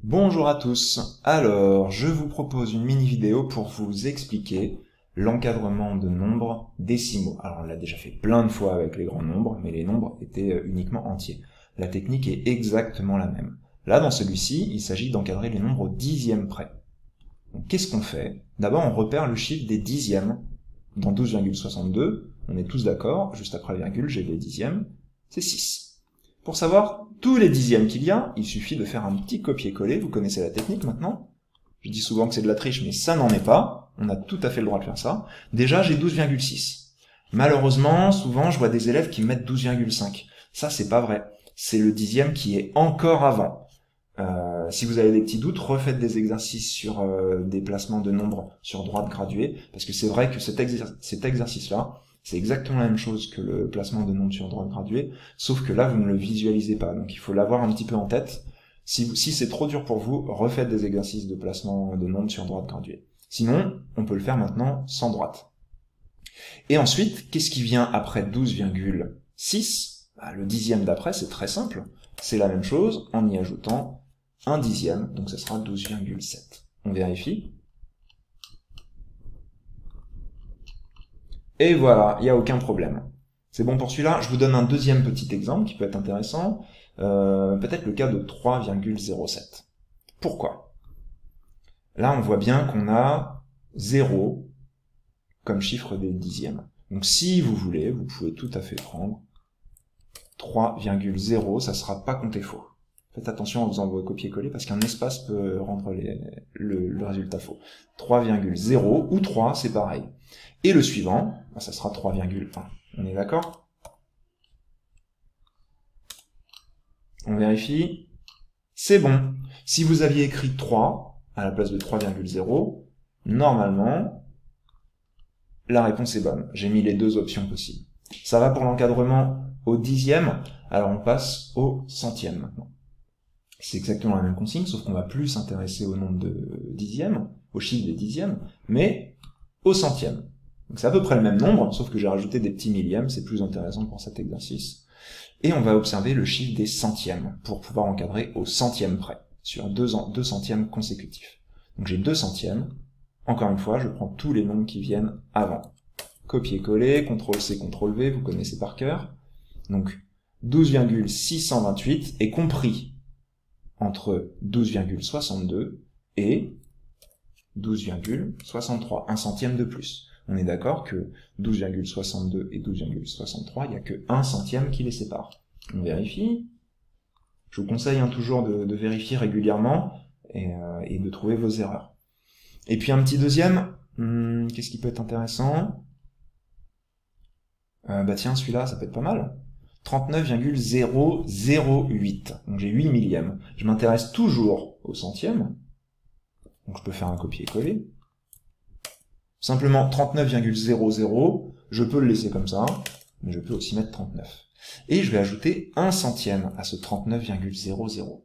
Bonjour à tous. Alors, je vous propose une mini vidéo pour vous expliquer l'encadrement de nombres décimaux. Alors, on l'a déjà fait plein de fois avec les grands nombres, mais les nombres étaient uniquement entiers. La technique est exactement la même. Là, dans celui-ci, il s'agit d'encadrer les nombres au dixième près. Donc, qu'est-ce qu'on fait? D'abord, on repère le chiffre des dixièmes. Dans 12,62, on est tous d'accord, juste après la virgule, j'ai des dixièmes, c'est 6. Pour savoir tous les dixièmes qu'il y a, il suffit de faire un petit copier-coller, vous connaissez la technique maintenant. Je dis souvent que c'est de la triche, mais ça n'en est pas. On a tout à fait le droit de faire ça. Déjà, j'ai 12,6. Malheureusement, souvent, je vois des élèves qui mettent 12,5. Ça, c'est pas vrai. C'est le dixième qui est encore avant. Si vous avez des petits doutes, refaites des exercices sur des placements de nombres sur droite graduée, parce que c'est vrai que cet exercice-là, c'est exactement la même chose que le placement de nombres sur droite graduée, sauf que là, vous ne le visualisez pas, donc il faut l'avoir un petit peu en tête. Si c'est trop dur pour vous, refaites des exercices de placement de nombres sur droite graduée. Sinon, on peut le faire maintenant sans droite. Et ensuite, qu'est-ce qui vient après 12,6 ? Le dixième d'après, c'est très simple. C'est la même chose en y ajoutant un dixième, donc ça sera 12,7. On vérifie. Et voilà, il n'y a aucun problème. C'est bon pour celui-là. Je vous donne un deuxième petit exemple qui peut être intéressant. Peut-être le cas de 3,07. Pourquoi? Là, on voit bien qu'on a 0 comme chiffre des dixièmes. Donc si vous voulez, vous pouvez tout à fait prendre 3,0, ça ne sera pas compté faux. Faites attention en faisant vos copier-coller parce qu'un espace peut rendre le résultat faux. 3,0 ou 3, c'est pareil. Et le suivant, ça sera 3,1. On est d'accord? On vérifie. C'est bon. Si vous aviez écrit 3 à la place de 3,0, normalement, la réponse est bonne. J'ai mis les deux options possibles. Ça va pour l'encadrement au dixième. Alors on passe au centième maintenant. C'est exactement la même consigne, sauf qu'on va plus s'intéresser au nombre de dixièmes, au chiffre des dixièmes, mais au centième. Donc c'est à peu près le même nombre, sauf que j'ai rajouté des petits millièmes, c'est plus intéressant pour cet exercice. Et on va observer le chiffre des centièmes, pour pouvoir encadrer au centième près, sur deux centièmes consécutifs. Donc j'ai 2 centièmes, encore une fois, je prends tous les nombres qui viennent avant. Copier-coller, CTRL-C, CTRL-V, vous connaissez par cœur. Donc 12,628 est compris entre 12,62 et 12,63, un centième de plus. On est d'accord que 12,62 et 12,63, il n'y a que 1 centième qui les sépare. On vérifie. Je vous conseille toujours de vérifier régulièrement et de trouver vos erreurs. Et puis un petit deuxième, qu'est-ce qui peut être intéressant? Tiens, celui-là, ça peut être pas mal. 39,008. Donc j'ai 8 millièmes. Je m'intéresse toujours au centième. Donc je peux faire un copier-coller. Simplement 39,00, je peux le laisser comme ça, mais je peux aussi mettre 39. Et je vais ajouter 1 centième à ce 39,00.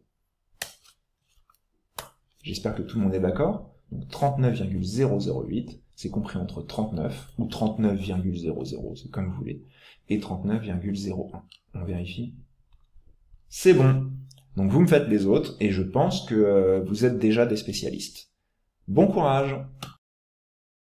J'espère que tout le monde est d'accord. Donc 39,008, c'est compris entre 39 ou 39,00, c'est comme vous voulez, et 39,01. On vérifie. C'est bon. Donc vous me faites les autres, et je pense que vous êtes déjà des spécialistes. Bon courage!